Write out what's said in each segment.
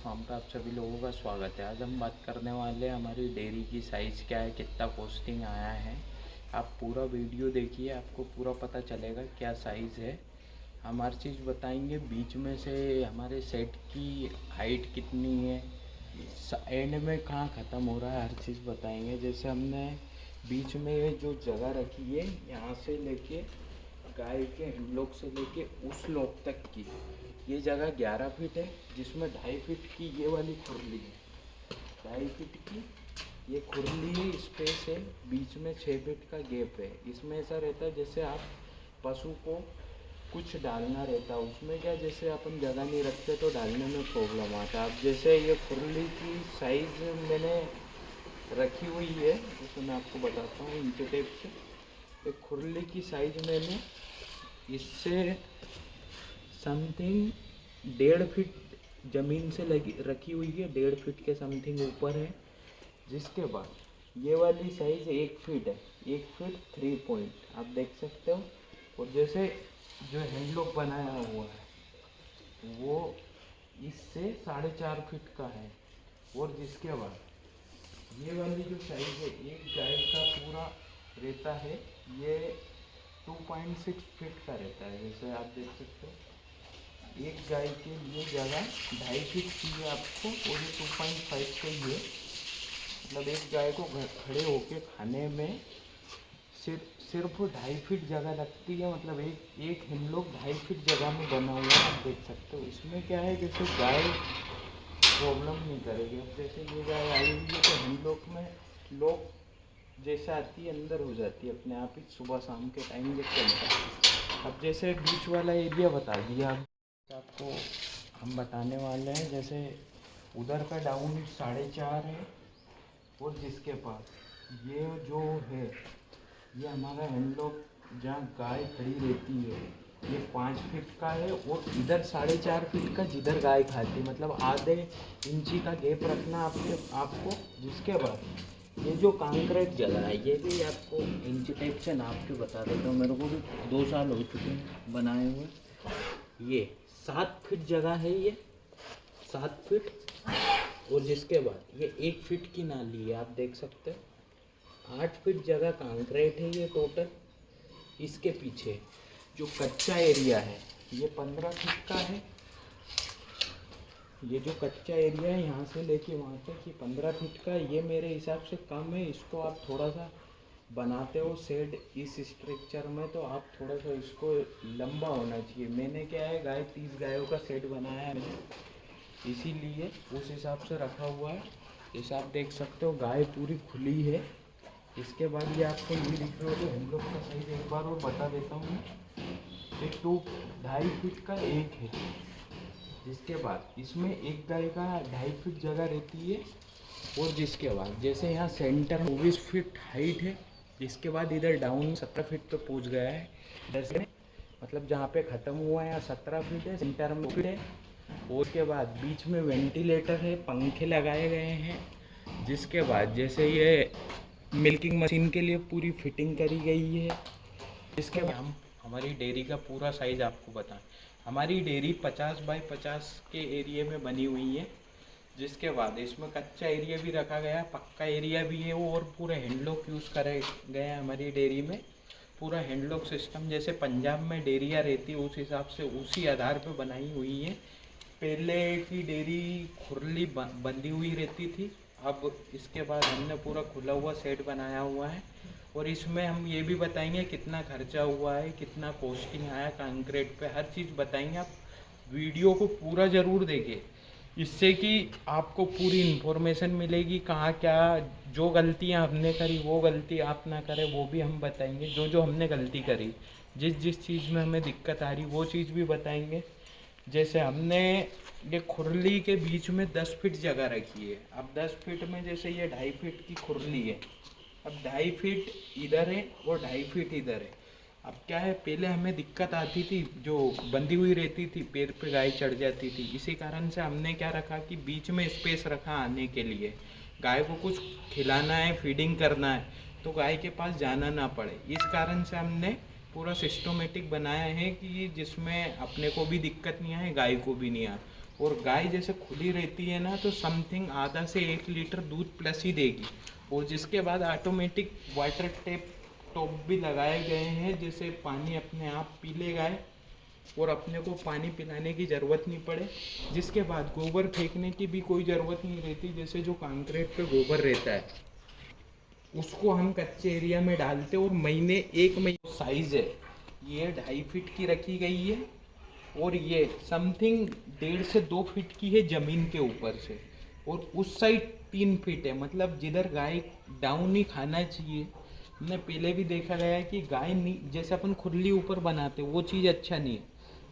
Platform पर आप सभी लोगों का स्वागत है। आज हम बात करने वाले हैं हमारी डेयरी की साइज़ क्या है, कितना कॉस्टिंग आया है। आप पूरा वीडियो देखिए, आपको पूरा पता चलेगा क्या साइज़ है। हम हर चीज़ बताएंगे, बीच में से हमारे सेट की हाइट कितनी है, एंड में कहाँ ख़त्म हो रहा है, हर चीज़ बताएंगे। जैसे हमने बीच में जो जगह रखी है, यहाँ से लेके गाय के हैंडलॉक से लेके उस लॉक तक की ये जगह 11 फीट है, जिसमें 2.5 फीट की ये वाली खुरली है। 2.5 फीट की ये खुरली है, स्पेस है, बीच में 6 फीट का गैप है। इसमें ऐसा रहता है जैसे आप पशु को कुछ डालना रहता है, उसमें क्या जैसे अपन जगह नहीं रखते तो डालने में प्रॉब्लम आता है। अब जैसे ये खुरली की साइज़ मैंने रखी हुई है, जैसे मैं आपको बताता हूँ इंची टेप से। एक खुरली की साइज़ मैंने इससे समथिंग 1.5 फीट ज़मीन से लगी रखी हुई है, 1.5 फीट के समथिंग ऊपर है। जिसके बाद ये वाली साइज़ 1 फीट है, 1 फीट 3 पॉइंट आप देख सकते हो। और जैसे जो हैंडलॉक बनाया हुआ है वो इससे 4.5 फीट का है। और जिसके बाद ये वाली जो साइज़ है, एक गाय का पूरा रहता है, ये 2.6 फीट का रहता है। जैसे आप देख सकते हो, एक गाय के लिए जगह 2.5 फीट चाहिए आपको, और ये 2.5 का ही है। मतलब एक गाय को खड़े होके खाने में सिर्फ 2.5 फीट जगह लगती है। मतलब एक हैंडलॉक 2.5 फीट जगह में बना हुआ है, आप देख सकते हो। इसमें क्या है, जैसे गाय प्रॉब्लम नहीं करेगी। अब जैसे ये गाय आई हुई है तो हैंडलॉक में लॉक जैसे आती है अंदर हो जाती है अपने आप ही, सुबह शाम के टाइम जब चलता है। अब जैसे बीच वाला एरिया बता दिया, अब आपको हम बताने वाले हैं। जैसे उधर का डाउन 4.5 है, और जिसके पास ये जो है, ये हमारा हैंडलॉक जहाँ गाय खड़ी रहती है, ये 5 फीट का है। और इधर 4.5 फीट का जिधर गाय खाती, मतलब आधे इंची का गैप रखना आपको। जिसके बाद ये जो कंक्रीट जगह है, ये भी आपको इंची टेप से नाप के बता देता हूँ। मेरे को भी 2 साल हो चुके हैं बनाए हुए। ये 7 फीट जगह है, ये 7 फीट। और जिसके बाद ये 1 फीट की नाली है, आप देख सकते हो। 8 फीट जगह कंक्रीट है ये टोटल। इसके पीछे जो कच्चा एरिया है, ये 15 फीट का है। ये जो कच्चा एरिया है यहाँ से लेके वहाँ तक, ये 15 फीट का है। ये मेरे हिसाब से कम है, इसको आप थोड़ा सा बनाते हो शेड इस स्ट्रक्चर में, तो आप थोड़ा सा इसको लंबा होना चाहिए। मैंने क्या है, 30 गायों का शेड बनाया है मैंने, इसीलिए उस हिसाब से रखा हुआ है। जैसे आप देख सकते हो, गाय पूरी खुली है। इसके बाद ये आपको ये दिख रहा हो, तो हम लोग का साइज एक बार और बता देता हूँ। एक 2.5 फीट का एक है। जिसके बाद इसमें एक गाय का 2.5 फीट जगह रहती है। और जिसके बाद जैसे यहाँ सेंटर 24 फीट हाइट है, जिसके बाद इधर डाउन 17 फीट पे पहुँच गया है। इधर से मतलब जहाँ पे ख़त्म हुआ है यहाँ 17 फीट है, सेंटर में फीट है। और उसके बाद बीच में वेंटिलेटर है, पंखे लगाए गए हैं। जिसके बाद जैसे ये मिल्किंग मशीन के लिए पूरी फिटिंग करी गई है। इसके बाद हम हमारी डेयरी का पूरा साइज़ आपको बताएं। हमारी डेयरी 50 बाई 50 के एरिया में बनी हुई है। जिसके बाद इसमें कच्चा एरिया भी रखा गया, पक्का एरिया भी है वो, और पूरा हैंडलॉक यूज़ करे गया है हमारी डेयरी में। पूरा हैंडलॉक सिस्टम जैसे पंजाब में डेयरियाँ रहती है उस हिसाब से, उसी आधार पर बनाई हुई है। पहले की डेयरी खुरली बंधी हुई रहती थी, अब इसके बाद हमने पूरा खुला हुआ सेट बनाया हुआ है। और इसमें हम ये भी बताएंगे कितना खर्चा हुआ है, कितना कॉस्टिंग आया कंक्रीट पे, हर चीज़ बताएंगे। आप वीडियो को पूरा ज़रूर देखें, इससे कि आपको पूरी इन्फॉर्मेशन मिलेगी। कहाँ क्या जो गलतियाँ हमने करी वो गलती आप ना करें, वो भी हम बताएंगे। जो जो हमने गलती करी, जिस जिस चीज़ में हमें दिक्कत आ रही, वो चीज़ भी बताएंगे। जैसे हमने ये खुरली के बीच में 10 फीट जगह रखी है। अब 10 फीट में जैसे ये 2.5 फीट की खुरली है, अब 2.5 फीट इधर है और 2.5 फीट इधर है। अब क्या है, पहले हमें दिक्कत आती थी, जो बंधी हुई रहती थी पैर पे गाय चढ़ जाती थी। इसी कारण से हमने क्या रखा कि बीच में स्पेस रखा आने के लिए। गाय को कुछ खिलाना है, फीडिंग करना है, तो गाय के पास जाना ना पड़े। इस कारण से हमने पूरा सिस्टमेटिक बनाया है कि जिसमें अपने को भी दिक्कत नहीं आए, गाय को भी नहीं आए। और गाय जैसे खुली रहती है ना तो समथिंग आधा से 1 लीटर दूध प्लस ही देगी। और जिसके बाद ऑटोमेटिक वाटर टॉप भी लगाए गए हैं, जैसे पानी अपने आप पी ले गाय और अपने को पानी पिलाने की ज़रूरत नहीं पड़े। जिसके बाद गोबर फेंकने की भी कोई ज़रूरत नहीं रहती। जैसे जो कंक्रीट पे गोबर रहता है उसको हम कच्चे एरिया में डालते और महीने 1 महीने साइज़ है ये 2.5 फीट की रखी गई है और ये समथिंग 1.5 से 2 फीट की है ज़मीन के ऊपर से। और उस साइड 3 फीट है, मतलब जिधर गाय डाउन ही खाना चाहिए। हमने पहले भी देखा गया है कि गाय जैसे अपन खुरली ऊपर बनाते वो चीज़ अच्छा नहीं है।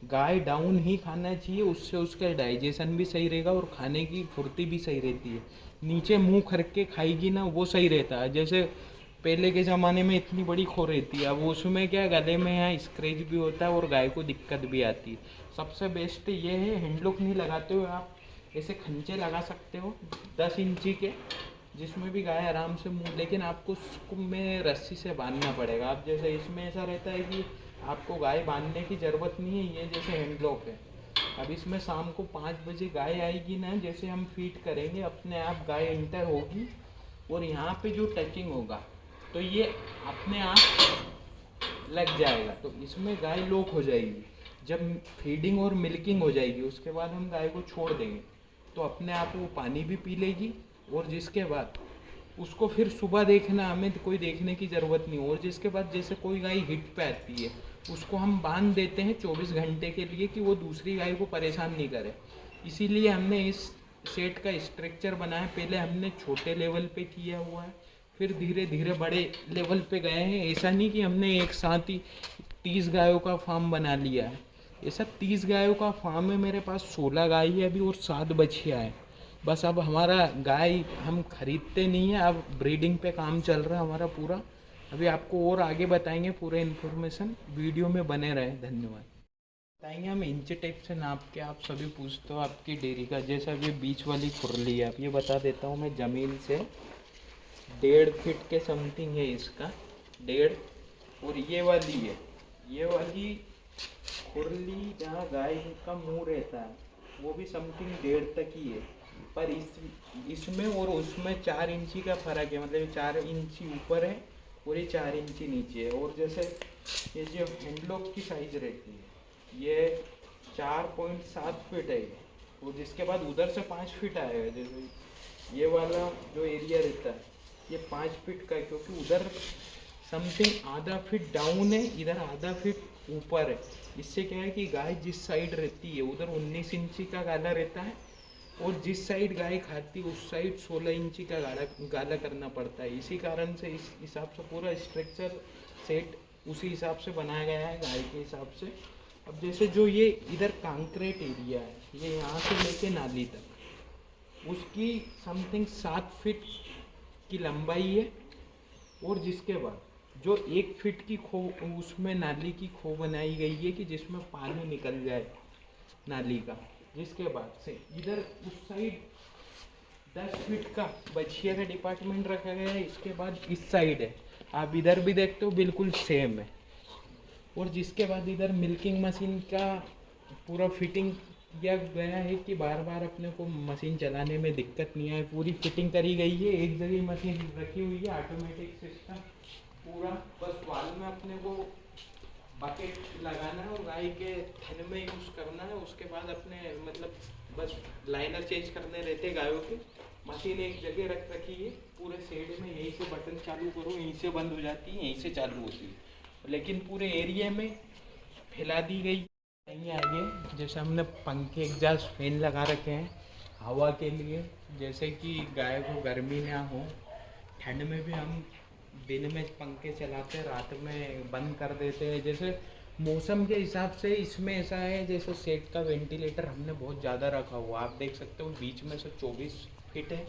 गाय डाउन ही खाना चाहिए, उससे उसका डाइजेशन भी सही रहेगा और खाने की फुर्ती भी सही रहती है। नीचे मुंह करके खाएगी ना वो सही रहता है। जैसे पहले के ज़माने में इतनी बड़ी खो रहती है, अब उसमें क्या गले में यहाँ स्क्रैच भी होता है और गाय को दिक्कत भी आती है। सबसे बेस्ट ये है, हैंडलॉक नहीं लगाते हो आप, ऐसे खंचे लगा सकते हो 10 इंची के, जिसमें भी गाय आराम से मुँह, लेकिन आपको उसको में रस्सी से बांधना पड़ेगा। आप जैसे इसमें ऐसा रहता है कि आपको गाय बांधने की ज़रूरत नहीं है, ये जैसे हैंडलॉक है। अब इसमें शाम को 5 बजे गाय आएगी ना, जैसे हम फीड करेंगे अपने आप गाय एंटर होगी और यहाँ पे जो टचिंग होगा तो ये अपने आप लग जाएगा, तो इसमें गाय लॉक हो जाएगी। जब फीडिंग और मिल्किंग हो जाएगी उसके बाद हम गाय को छोड़ देंगे तो अपने आप वो पानी भी पी लेगी। और जिसके बाद उसको फिर सुबह देखना, हमें तो कोई देखने की ज़रूरत नहीं। और जिसके बाद जैसे कोई गाय हिट पे आती है उसको हम बांध देते हैं 24 घंटे के लिए कि वो दूसरी गाय को परेशान नहीं करे। इसीलिए हमने इस सेट का स्ट्रक्चर बनाया। पहले हमने छोटे लेवल पे किया हुआ है, फिर धीरे धीरे बड़े लेवल पे गए हैं। ऐसा नहीं कि हमने एक साथ ही 30 गायों का फार्म बना लिया है। ऐसा 30 गायों का फार्म है, मेरे पास 16 गाय है अभी और 7 बछिया है। बस अब हमारा गाय हम खरीदते नहीं है, अब ब्रीडिंग पे काम चल रहा है हमारा पूरा। अभी आपको और आगे बताएंगे पूरे इन्फॉर्मेशन, वीडियो में बने रहे। धन्यवाद। बताएंगे हम इंच टेप से नाप के, आप सभी पूछते हो आपकी डेयरी का। जैसे अभी बीच वाली खुरली है, अब ये बता देता हूँ मैं, ज़मीन से 1.5 फीट के समथिंग है इसका, 1.5। और ये वाली है, ये वाली खुरली जहाँ गाय का मुंह रहता है वो भी समथिंग 1.5 तक ही है। पर इसमें और उसमें 4 इंची का फ़र्क है, मतलब 4 इंची ऊपर है और ये 4 इंची नीचे है। और जैसे ये जो हैंडलॉक की साइज़ रहती है ये 4.7 फीट है, और जिसके बाद उधर से 5 फीट आएगा। जैसे ये वाला जो एरिया रहता है ये 5 फीट का है, क्योंकि उधर समथिंग आधा फीट डाउन है, इधर आधा फीट ऊपर है। इससे क्या है कि गाय जिस साइड रहती है उधर 19 इंची का गाला रहता है, और जिस साइड गाय खाती है उस साइड 16 इंची का गाला करना पड़ता है। इसी कारण से इस हिसाब से पूरा स्ट्रक्चर सेट उसी हिसाब से बनाया गया है गाय के हिसाब से। अब जैसे जो ये इधर कंक्रीट एरिया है, ये यहाँ से लेके नाली तक उसकी समथिंग 7 फीट की लंबाई है। और जिसके बाद जो 1 फीट की खो, उसमें नाली की खो बनाई गई है कि जिसमें पानी निकल जाए नाली का। जिसके बाद से इधर उस साइड 10 फीट का बछिया का डिपार्टमेंट रखा गया है। इसके बाद इस साइड है, आप इधर भी देखते हो बिल्कुल सेम है। और जिसके बाद इधर मिल्किंग मशीन का पूरा फिटिंग किया गया है कि बार बार अपने को मशीन चलाने में दिक्कत नहीं आए। पूरी फिटिंग करी गई है, एक जगह मशीन रखी हुई है, ऑटोमेटिक सिस्टम पूरा। बस वाल में अपने को बकेट लगाना है और गाय के थन में यूज़ करना है। उसके बाद अपने मतलब बस लाइनर चेंज करने रहते गायों के। मशीन एक जगह रख रखी है पूरे शेड में, यहीं से बटन चालू करो यहीं से बंद हो जाती है, यहीं से चालू होती है, लेकिन पूरे एरिया में फैला दी गई। नहीं आगे जैसे हमने पंखे एग्जॉस्ट फैन लगा रखे हैं हवा के लिए, जैसे कि गाय को गर्मी ना हो। ठंड में भी हम दिन में पंखे चलाते हैं, रात में बंद कर देते हैं। जैसे मौसम के हिसाब से इसमें ऐसा है, जैसे सेट का वेंटिलेटर हमने बहुत ज़्यादा रखा हुआ, आप देख सकते हो बीच में से 24 फीट है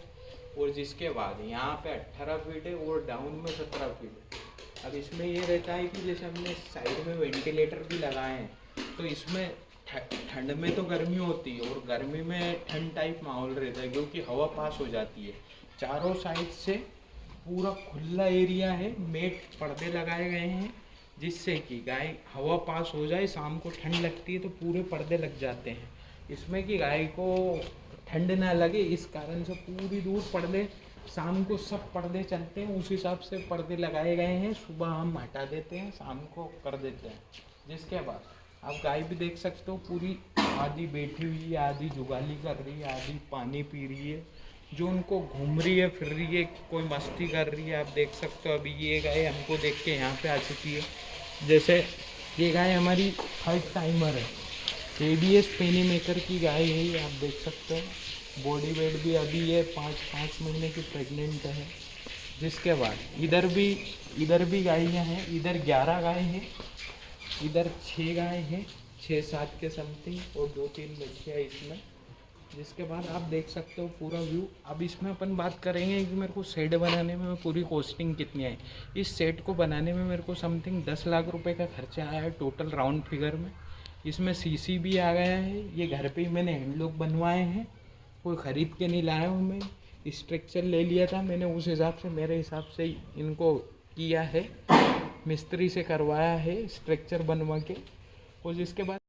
और जिसके बाद यहाँ पे 18 फीट है और डाउन में 17 फीट है। अब इसमें ये रहता है कि जैसे हमने साइड में वेंटिलेटर भी लगाए हैं तो इसमें ठंड में तो गर्मी होती है और गर्मी में ठंड टाइप माहौल रहता है, क्योंकि हवा पास हो जाती है। चारों साइड से पूरा खुला एरिया है, मेट पर्दे लगाए गए हैं जिससे कि गाय हवा पास हो जाए। शाम को ठंड लगती है तो पूरे पर्दे लग जाते हैं इसमें कि गाय को ठंड ना लगे, इस कारण से पूरी दूर पर्दे, शाम को सब पर्दे चलते हैं, उस हिसाब से पर्दे लगाए गए हैं। सुबह हम हटा देते हैं, शाम को कर देते हैं। जिसके बाद आप गाय भी देख सकते हो, पूरी आधी बैठी हुई है, आधी जुगाली कर रही है, आधी पानी पी रही है। जो उनको घूम रही है, फिर रही है, कोई मस्ती कर रही है, आप देख सकते हो। अभी ये गाय हमको देख के यहाँ पे आ चुकी है। जैसे ये गाय हमारी फर्स्ट टाइमर है, ABS पेनी मेकर की गाय है ये, आप देख सकते हो। बॉडी वेट भी अभी ये 5 महीने की प्रेग्नेंट है। जिसके बाद इधर भी गायें हैं, इधर 11 गाय हैं, इधर 6 गाय हैं, 6-7 के समथिंग, और 2-3 बच्चियाँ इसमें। जिसके बाद आप देख सकते हो पूरा व्यू। अब इसमें अपन बात करेंगे कि मेरे को सेट बनाने में पूरी कॉस्टिंग कितनी आई। इस सेट को बनाने में मेरे को समथिंग 10 लाख रुपए का खर्चा आया है टोटल राउंड फिगर में। इसमें CC भी आ गया है। ये घर पे ही मैंने हैंडलॉक बनवाए हैं, कोई ख़रीद के नहीं लाया हूँ मैं। स्ट्रक्चर ले लिया था मैंने, उस हिसाब से मेरे हिसाब से इनको किया है, मिस्त्री से करवाया है स्ट्रक्चर बनवा के। और जिसके बाद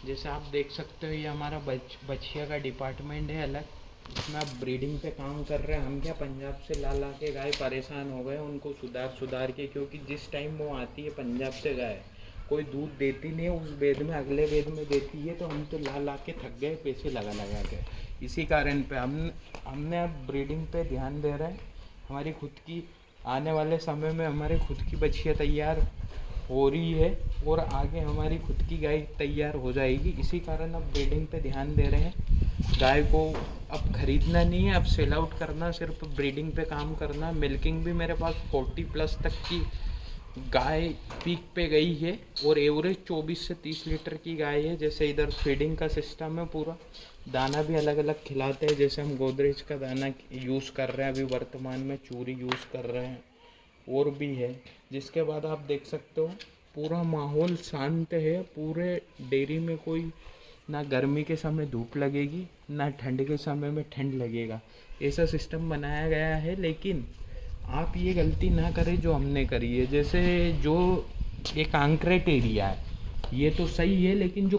जैसे आप देख सकते हो, ये हमारा बछिया का डिपार्टमेंट है अलग। इसमें आप ब्रीडिंग पे काम कर रहे हैं। हम क्या पंजाब से ला के गाय परेशान हो गए, उनको सुधार के, क्योंकि जिस टाइम वो आती है पंजाब से गाय, कोई दूध देती नहीं है उस बेद में, अगले बेद में देती है। तो हम तो ला के थक गए पैसे लगा के। इसी कारण पे हमने अब ब्रीडिंग पे ध्यान दे रहे हैं। हमारी खुद की आने वाले समय में हमारी खुद की बछिया तैयार हो रही है, और आगे हमारी खुद की गाय तैयार हो जाएगी। इसी कारण अब ब्रीडिंग पे ध्यान दे रहे हैं। गाय को अब खरीदना नहीं है, अब सेल आउट करना, सिर्फ ब्रीडिंग पे काम करना। मिल्किंग भी मेरे पास 40+ तक की गाय पीक पे गई है, और एवरेज 24 से 30 लीटर की गाय है। जैसे इधर फीडिंग का सिस्टम है पूरा, दाना भी अलग अलग खिलाते हैं। जैसे हम गोदरेज का दाना यूज़ कर रहे हैं अभी वर्तमान में, चूरी यूज़ कर रहे हैं, और भी है। जिसके बाद आप देख सकते हो पूरा माहौल शांत है। पूरे डेयरी में कोई ना गर्मी के समय धूप लगेगी, ना ठंड के समय में ठंड लगेगा, ऐसा सिस्टम बनाया गया है। लेकिन आप ये गलती ना करें जो हमने करी है। जैसे जो एक कंक्रीट एरिया है, ये तो सही है, लेकिन जो